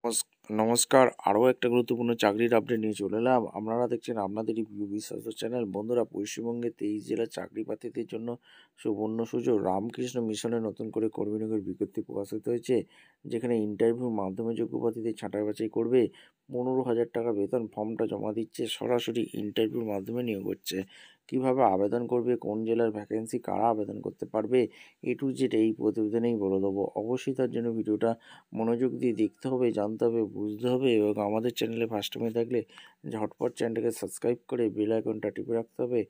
নমস্কার। আরও একটা গুরুত্বপূর্ণ চাকরির আপডেট নিয়ে চলে এলাম। আপনারা দেখছেন আপনাদেরই প্রিয় বিশ্বস্ত চ্যানেল। বন্ধুরা, পশ্চিমবঙ্গের 23 জেলার চাকরি প্রার্থীদের জন্য সুবর্ণ সুযোগ। রামকৃষ্ণ মিশনে নতুন করে কর্মী নিয়োগের বিজ্ঞপ্তি প্রকাশিত হয়েছে, যেখানে ইন্টারভিউর মাধ্যমে যোগ্য প্রার্থীদের ছাঁটাই বাছাই করবে। 15,000 টাকা বেতন। ফর্মটা জমা দিচ্ছে, সরাসরি ইন্টারভিউর মাধ্যমে নিয়োগ হচ্ছে। কীভাবে আবেদন করবে, কোন জেলার ভ্যাকেন্সি, কারা আবেদন করতে পারবে, A to Z এই প্রতিবেদনেই বলে দেবো। অবশ্যই তার জন্য ভিডিওটা মনোযোগ দিয়ে দেখতে হবে, জানতে হবে, বুঝতে হবে এবং আমাদের চ্যানেলে ফার্স্ট টাইমে থাকলে ঝটপট চ্যানেলটাকে সাবস্ক্রাইব করে বেল আইকনটা টিপে রাখতে হবে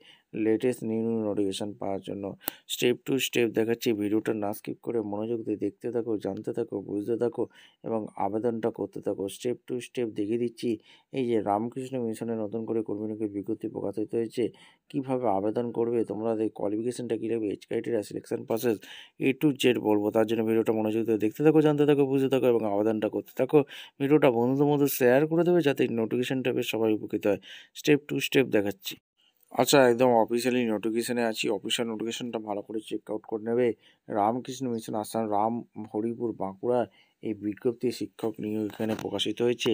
লেটেস্ট নিউ নোটিফিকেশান পাওয়ার জন্য। স্টেপ টু স্টেপ দেখাচ্ছি, ভিডিওটা না স্কিপ করে মনোযোগ দিয়ে দেখতে থাকো, জানতে থাকো, বুঝতে থাকো এবং আবেদনটা করতে থাকো। স্টেপ টু স্টেপ দেখিয়ে দিচ্ছি। এই যে রামকৃষ্ণ মিশনে নতুন করে কর্মী নিয়োগের বিজ্ঞপ্তি প্রকাশিত হয়েছে, কীভাবে আবেদন করবে, তোমাদের কোয়ালিফিকেশানটা কী লাগবে, age criteria, selection process A to Z বলবো। তার জন্য ভিডিওটা মনোযোগ দিয়ে দেখতে থাকো, জানতে থাকো, বুঝতে থাকো এবং আবেদনটা করতে থাকো। ভিডিওটা বন্ধুদের মধ্যে শেয়ার করে দেবে, যাতে নোটিফিকেশানটা পেয়ে সবাই উপকৃত হয়। স্টেপ টু স্টেপ দেখাচ্ছি। আচ্ছা, একদম অফিসিয়ালি নোটিফিকেশনে আছি। অফিসিয়াল নোটিফিকেশনটা ভালো করে চেক আউট করে নেবে। রামকৃষ্ণ মিশন আসাম, হরিপুর, বাঁকুড়া এই বিজ্ঞপ্তি শিক্ষক নিয়োগ এখানে প্রকাশিত হয়েছে।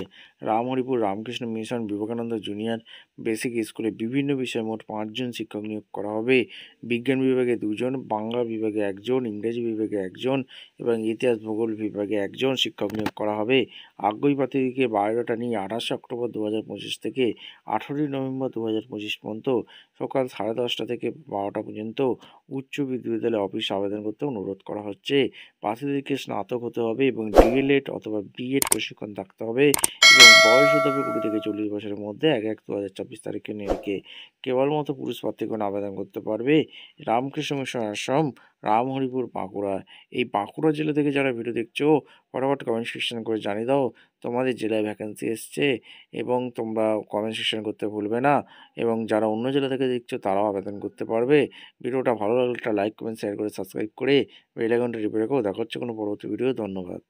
Haripur Ramakrishna mission Vivekananda junior basic স্কুলে বিভিন্ন বিষয়ে মোট 5 জন শিক্ষক নিয়োগ করা হবে। বিজ্ঞান বিভাগে 2 জন, বাংলা বিভাগে 1 জন, ইংরেজি বিভাগে 1 জন এবং ইতিহাস ভূগোল বিভাগে 1 জন শিক্ষক নিয়োগ করা হবে। আগ্রহী প্রার্থীদেরকে বায়োডাটা নিয়ে 28 অক্টোবর 2025 থেকে 18 নভেম্বর 2025 পর্যন্ত সকাল 10:30 থেকে 12টা পর্যন্ত উচ্চ বিদ্যালয় অফিসে আবেদন করতে অনুরোধ করা হচ্ছে। প্রার্থীদেরকে স্নাতক হতে হবে এবং DLED অথবা B.Ed প্রশিক্ষণ থাকতে হবে এবং বয়স হতে হবে 20 থেকে 40 বছরের মধ্যে। 1/1/2024 তারিখে নিয়ে কেবলমাত্র পুরুষ প্রার্থীগণ আবেদন করতে পারবে। রামকৃষ্ণ মিশন আশ্রম, হরিপুর, বাঁকুড়া। এই বাঁকুড়া জেলা থেকে যারা ভিডিও দেখছো, ফটাফট কমেন্ট সেকশন করে জানিয়ে দাও তোমাদের জেলায় ভ্যাকেন্সি এসছে এবং তোমরা কমেন্ট সেকশন করতে ভুলবে না। এবং যারা অন্য জেলা থেকে দেখছো তারাও আবেদন করতে পারবে। ভিডিওটা ভালো লাগলে একটা লাইক, কমেন্ট, শেয়ার করে সাবস্ক্রাইব করে বেল আইকনটা টিপে রেখো। দেখা হচ্ছে কোনো পরবর্তী ভিডিও। ধন্যবাদ।